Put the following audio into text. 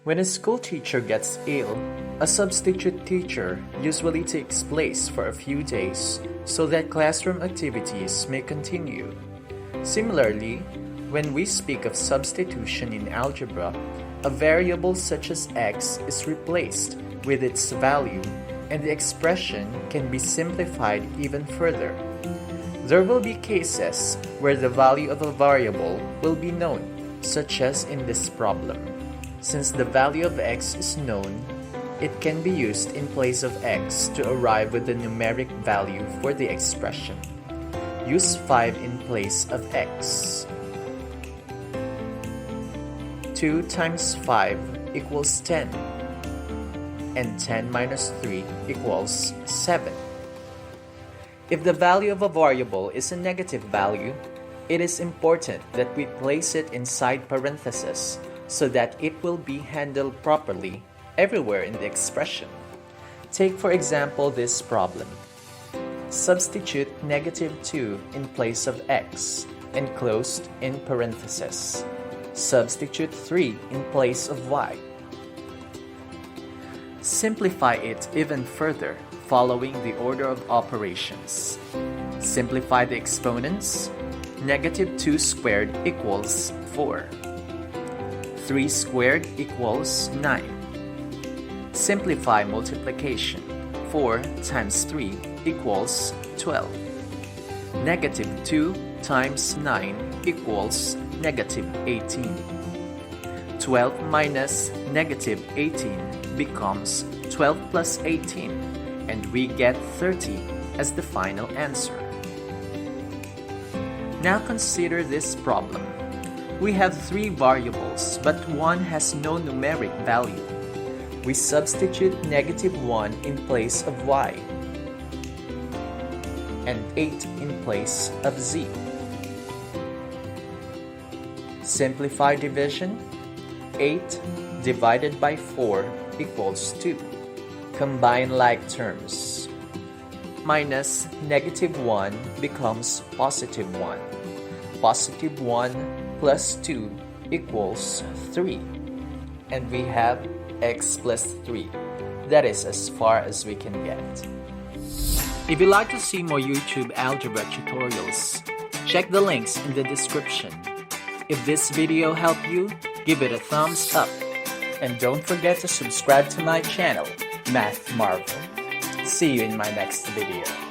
When a school teacher gets ill, a substitute teacher usually takes place for a few days so that classroom activities may continue. Similarly, when we speak of substitution in algebra, a variable such as x is replaced with its value, and the expression can be simplified even further. There will be cases where the value of a variable will be known, such as in this problem. Since the value of x is known, it can be used in place of x to arrive with the numeric value for the expression. Use 5 in place of x. 2 times 5 equals 10, and 10 minus 3 equals 7. If the value of a variable is a negative value, it is important that we place it inside parentheses so that it will be handled properly everywhere in the expression. Take for example this problem. Substitute -2 in place of x, enclosed in parentheses. Substitute 3 in place of y. Simplify it even further following the order of operations. Simplify the exponents. -2 squared equals 4. 3 squared equals 9. Simplify multiplication. 4 times 3 equals 12. -2 times 9 equals -18. 12 minus -18 becomes 12 plus 18, and we get 30 as the final answer. Now consider this problem. We have 3 variables, but one has no numeric value. We substitute -1 in place of y and 8 in place of z. Simplify division. 8 divided by 4 equals 2. Combine like terms. Minus -1 becomes +1. +1 plus 2 equals 3. And we have x plus 3. That is as far as we can get. If you'd like to see more YouTube algebra tutorials, check the links in the description. If this video helped you, give it a thumbs up. And don't forget to subscribe to my channel, Math Marvel. See you in my next video.